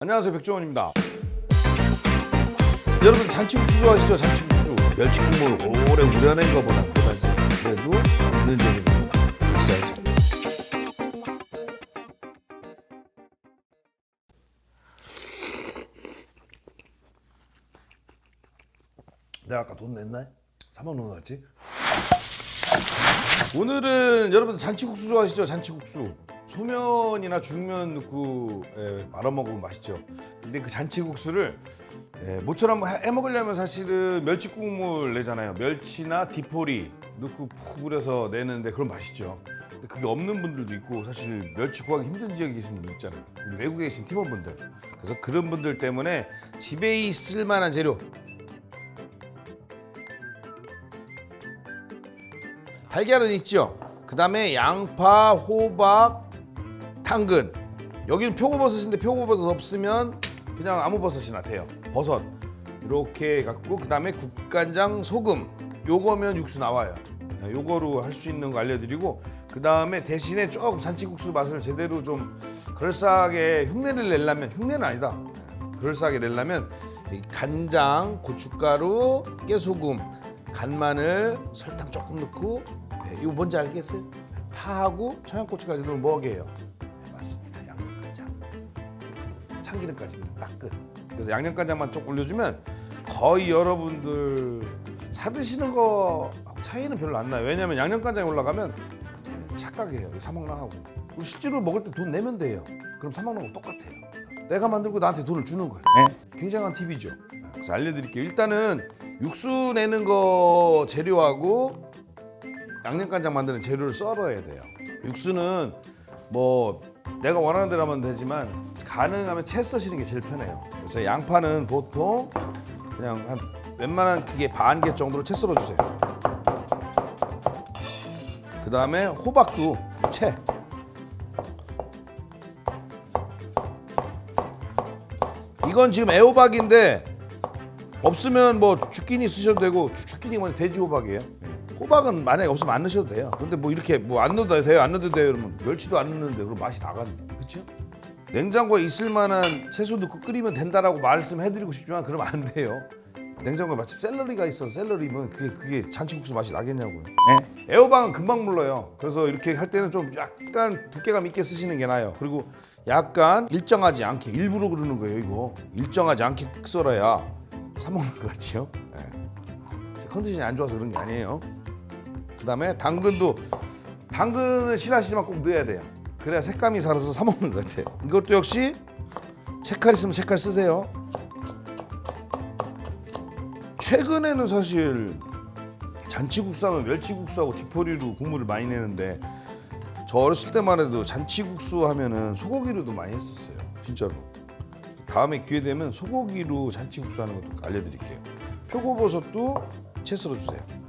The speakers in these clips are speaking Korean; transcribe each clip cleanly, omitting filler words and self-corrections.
안녕하세요, 백종원입니다. 여러분 잔치국수 좋아하시죠? 잔치국수 멸치국물 오래 우려낸 것보다는 그래도 없는 재미로 있어야지. 내가 아까 돈 냈나? 3만 원 넣었지? 오늘은 여러분 잔치국수 좋아하시죠? 잔치국수 소면이나 중면 넣고 말아 먹으면 맛있죠. 근데 그 잔치국수를 모처럼 해 먹으려면 사실은 멸치국물 내잖아요. 멸치나 디포리 넣고 푹 우려서 내는데 그럼 맛있죠. 근데 그게 없는 분들도 있고 사실 멸치 구하기 힘든 지역에 계신 분들 있잖아요. 우리 외국에 계신 팀원분들. 그래서 그런 분들 때문에 집에 있을 만한 재료 달걀은 있죠. 그 다음에 양파, 호박, 당근. 여기는 표고버섯인데 표고버섯 없으면 그냥 아무 버섯이나 돼요. 버섯 이렇게 갖고 그 다음에 국간장, 소금 요거면 육수 나와요. 요거로 할 수 있는 거 알려드리고 그 다음에 대신에 조금 잔치국수 맛을 제대로 좀 그럴싸하게 흉내를 내려면 흉내는 아니다. 그럴싸하게 내려면 간장, 고춧가루, 깨소금, 간마늘, 설탕 조금 넣고 이거 뭔지 알겠어요? 파하고 청양고추까지 넣으면 뭐게요? 맞습니다. 양념간장. 참기름까지 넣으면 딱 끝. 그래서 양념간장만 좀 올려주면 거의 여러분들 사 드시는 거 차이는 별로 안 나요. 왜냐면 양념간장이 올라가면 착각해요. 사 먹나 하고. 그리고 실제로 먹을 때 돈 내면 돼요. 그럼 사 먹는 거 똑같아요. 내가 만들고 나한테 돈을 주는 거예요. 굉장한 팁이죠. 그래서 알려드릴게요. 일단은 육수 내는 거 재료하고 양념간장 만드는 재료를 썰어야 돼요. 육수는 뭐 내가 원하는 대로 하면 되지만 가능하면 채 써시는 게 제일 편해요. 그래서 양파는 보통 그냥 한 웬만한 크기 반 개 정도로 채 썰어주세요. 그 다음에 호박도 채. 이건 지금 애호박인데 없으면 뭐 주끼니 쓰셔도 되고 주끼니 뭐냐 돼지 호박이에요. 호박은 만약에 없으면 안 넣으셔도 돼요. 근데 뭐 이렇게 뭐 안 넣어도 돼요, 안 넣어도 돼요 그러면 멸치도 안 넣는데 그럼 맛이 나가는데, 그렇죠? 냉장고에 있을 만한 채소 넣고 끓이면 된다라고 말씀해드리고 싶지만 그러면 안 돼요. 냉장고에 마침 샐러리가 있어서 샐러리면 그게 잔치국수 맛이 나겠냐고요. 애호박은 금방 물러요. 그래서 이렇게 할 때는 좀 약간 두께감 있게 쓰시는 게 나아요. 그리고 약간 일정하지 않게 일부러 그러는 거예요. 이거 일정하지 않게 썰어야 사 먹는 거 같지요? 제 컨디션이 안 좋아서 그런 게 아니에요. 그 다음에 당근을 싫어하시지만 꼭 넣어야 돼요. 그래야 색감이 살아서 사 먹는 것 같아요. 이것도 역시 채칼 있으면 채칼 쓰세요. 최근에는 사실 잔치국수 하면 멸치국수하고 디포리로 국물을 많이 내는데 저 어렸을 때만 해도 잔치국수 하면은 소고기로도 많이 했었어요. 진짜로. 다음에 기회 되면 소고기로 잔치국수 하는 것도 알려드릴게요. 표고버섯도 채 썰어주세요.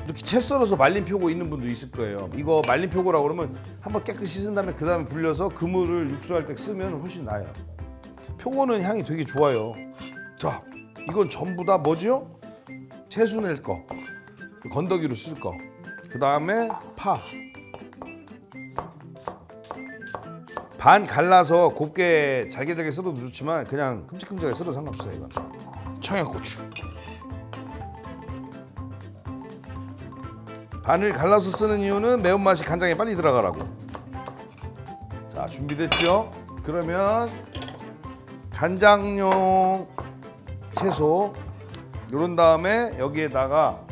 이렇게 채 썰어서 말린 표고 있는 분도 있을 거예요. 이거 말린 표고라고 그러면 한번 깨끗이 씻은 다음에 그 다음에 불려서 그물을 육수할 때 쓰면 훨씬 나아요. 표고는 향이 되게 좋아요. 자, 이건 전부 다 뭐죠? 채수 낼 거, 건더기로 쓸 거. 그 다음에 파. 반 갈라서 곱게 잘게 썰어도 좋지만 그냥 큼직큼직하게 썰어도 상관없어요. 이건 청양고추. 반을 갈라서 쓰는 이유는 매운맛이 간장에 빨리 들어가라고. 자, 준비됐죠? 그러면 간장용 채소 요런 다음에 여기에다가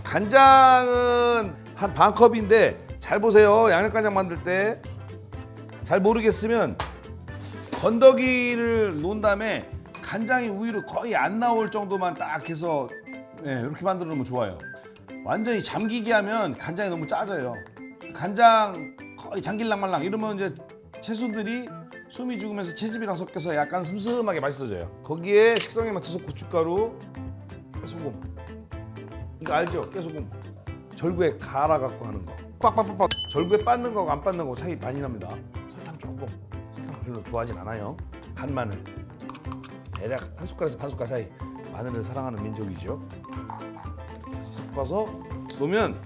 간장은 한 반 컵인데 잘 보세요. 양념간장 만들 때 잘 모르겠으면 건더기를 놓은 다음에 간장이 우유로 거의 안 나올 정도만 딱 해서 이렇게 만들어 놓으면 좋아요. 완전히 잠기게 하면 간장이 너무 짜져요. 간장 거의 잠길랑말랑 이러면 이제 채소들이 숨이 죽으면서 채즙이랑 섞여서 약간 슴슴하게 맛있어져요. 거기에 식성에 맞춰서 고춧가루, 깨소금. 이거 알죠? 깨소금. 절구에 갈아갖고 하는 거. 빡빡빡빡. 절구에 빻는 거하고 안 빻는 거 차이 많이 납니다. 설탕 조금. 설탕 별로 좋아하진 않아요. 간마늘. 대략 한 숟갈에서 반 숟갈 사이. 마늘을 사랑하는 민족이죠. 이렇게 해서 섞어서 놓으면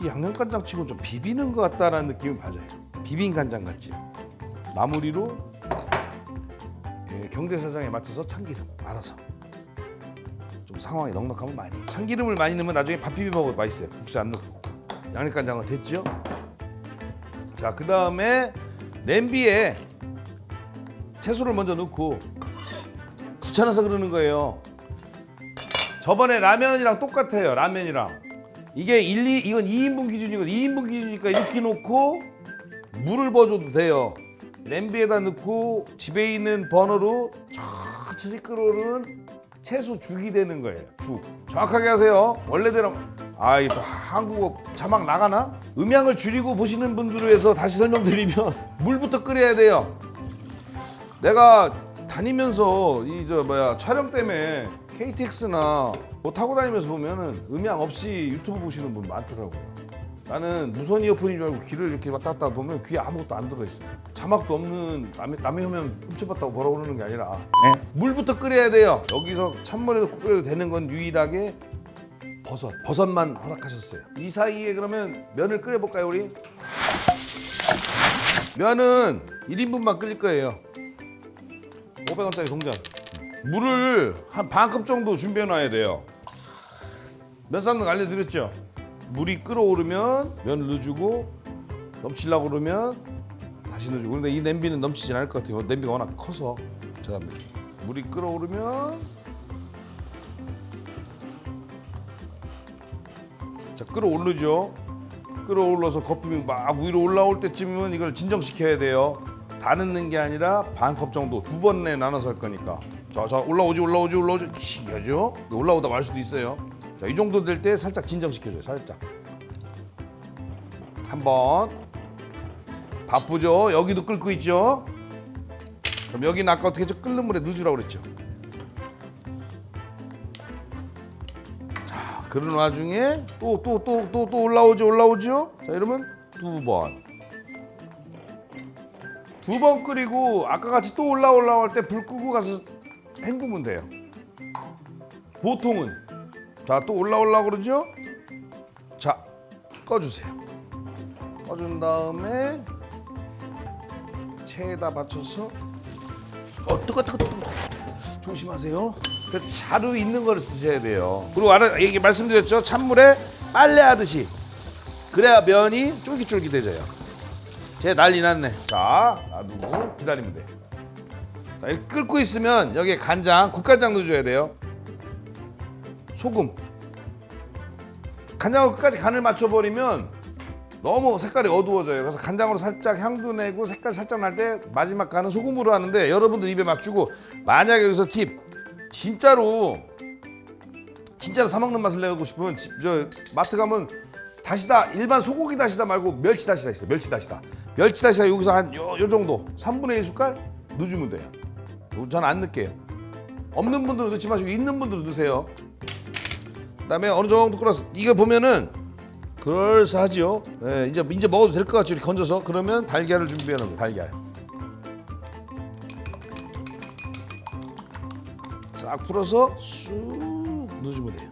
이 양념간장치고 좀 비비는 것 같다라는 느낌이 받아요. 비빔 간장 같지? 마무리로 경제사정에 맞춰서 참기름 알아서. 좀 상황이 넉넉하면 많이. 참기름을 많이 넣으면 나중에 밥 비벼 먹어도 맛있어요. 국수 안 넣고. 양념간장은 됐죠? 자, 그 다음에 냄비에 채소를 먼저 넣고 귀찮아서 그러는 거예요. 저번에 라면이랑 똑같아요. 라면이랑 이게 이건 2인분 기준이거든. 2인분 기준이니까 이렇게 놓고 물을 부어줘도 돼요. 냄비에다 넣고 집에 있는 버너로 천천히 끓어오르는 채소 죽이 되는 거예요. 죽 정확하게 하세요. 원래대로. 이 또 한국어 자막 나가나? 음향을 줄이고 보시는 분들을 위해서 다시 설명드리면 물부터 끓여야 돼요. 내가 다니면서 촬영 때문에 KTX나 뭐 타고 다니면서 보면은 음향 없이 유튜브 보시는 분 많더라고요. 나는 무선 이어폰인 줄 알고 귀를 이렇게 왔다 갔다 보면 귀에 아무것도 안 들어있어요. 자막도 없는 남의 화면 훔쳐봤다고 뭐라 그러는 게 아니라 물부터 끓여야 돼요. 여기서 찬물에도 끓여도 되는 건 유일하게 버섯만 허락하셨어요. 이 사이에 그러면 면을 끓여볼까요 우리? 면은 1인분만 끓일 거예요. 500원짜리 동전. 물을 한 반컵 정도 준비해 놔야 돼요. 면 삶는 거 알려드렸죠? 물이 끓어오르면 면을 넣어주고 넘치려고 그러면 다시 넣어주고. 근데 이 냄비는 넘치진 않을 것 같아요. 냄비가 워낙 커서. 자, 물이 끓어오르면 자, 끓어오르죠. 끓어올라서 거품이 막 위로 올라올 때쯤이면 이걸 진정시켜야 돼요. 다 넣는 게 아니라 반컵 정도 2번에 나눠서 할 거니까. 자, 올라오지. 신기하죠? 올라오다 말 수도 있어요. 자, 이 정도 될 때 살짝 진정시켜줘요. 살짝. 한번 바쁘죠? 여기도 끓고 있죠? 그럼 여기는 아까 어떻게 했죠? 끓는 물에 넣어주라고 그랬죠? 자, 그런 와중에 또 올라오죠? 자, 이러면 2번. 2번 끓이고 아까 같이 또 올라올 때 불 끄고 가서 헹구면 돼요. 보통은. 자, 또 올라오려고 그러죠? 자, 꺼주세요. 꺼준 다음에 체에다 받쳐서 뜨거. 조심하세요. 그 자루 있는 거를 쓰셔야 돼요. 그리고 얘기 말씀드렸죠? 찬물에 빨래하듯이. 그래야 면이 쫄깃쫄깃해져요. 쟤 난리 났네. 자, 놔두고 기다리면 돼. 자, 이렇게 끓고 있으면 여기에 간장, 국간장 넣어줘야 돼요. 소금. 간장으로 끝까지 간을 맞춰버리면 너무 색깔이 어두워져요. 그래서 간장으로 살짝 향도 내고 색깔 살짝 날 때 마지막 간은 소금으로 하는데, 여러분들 입에 맞추고, 만약에 여기서 팁, 진짜로 사 먹는 맛을 내고 싶으면 마트 가면 다시다, 일반 소고기 다시다 말고 멸치 다시다 있어요. 멸치 다시다 여기서 한 요 정도 3분의 1 숟갈 넣어주면 돼요. 전 안 넣을게요. 없는 분들은 넣지 마시고 있는 분들은 넣으세요. 그다음에 어느 정도 끓여서 이거 보면은 그럴싸하죠. 네, 이제 먹어도 될 것 같죠. 이렇게 건져서. 그러면 달걀을 준비해 놓은 거예요. 달걀 싹 풀어서 쑥 넣어주면 돼요.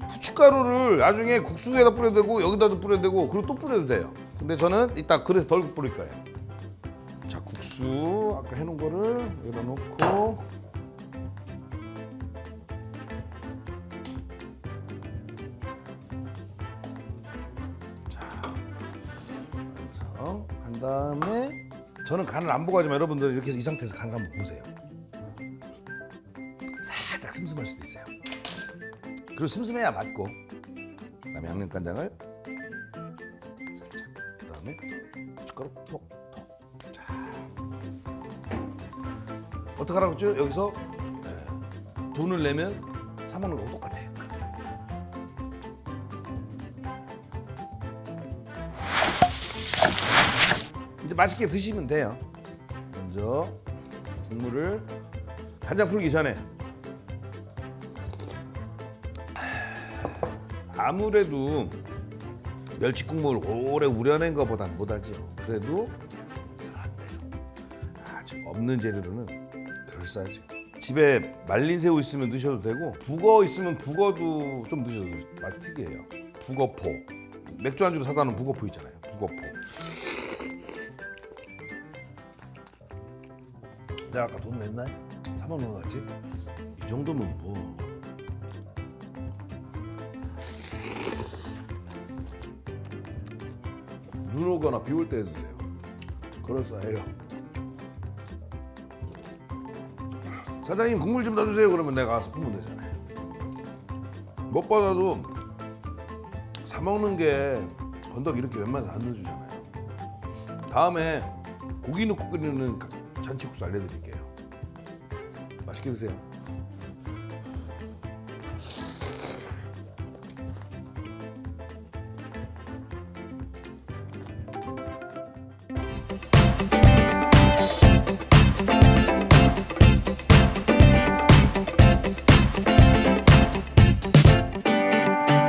후춧가루를 나중에 국수에다 뿌려도 되고 여기다도 뿌려도 되고 그리고 또 뿌려도 돼요. 근데 저는 이따 그래서 덜 뿌릴 거예요. 자, 국수 아까 해놓은 거를 여기다 놓고, 한 다음에 저는 간을 안 보고 하지만 여러분들 이렇게 이 상태에서 간을 한번 보세요. 살짝 슴슴할 수도 있어요. 그리고 슴슴해야 맞고. 그다음에 양념간장을 살짝, 그다음에 고춧가루 톡톡. 자, 어떡하라고 했죠? 여기서 돈을 내면 사 먹는 거랑 똑같아요. 이제 맛있게 드시면 돼요. 먼저 국물을 간장 풀기 전에 아무래도 멸치 국물 오래 우려낸 것보다는 못하죠. 그래도 그런데요. 아주 없는 재료로는 그럴싸하죠. 집에 말린 새우 있으면 넣으셔도 되고, 북어 있으면 북어도 좀 넣으셔도 맛 특이해요. 북어포. 맥주 안주로 사다 놓은 북어포 있잖아요. 북어포. 내가 아까 돈 냈나? 3만 원 나왔지? 이 정도면 뭐 눈 오거나 비 올 때 드세요. 그럴싸해요. 사장님 국물 좀 더 주세요. 그러면 내가 가서 풀면 되잖아요. 무엇보다도 사 먹는 게 건더기 이렇게 웬만해서 안 넣어주잖아요. 다음에 고기 넣고 끓이는 잔치국수 알려드릴게요. 맛있게 드세요.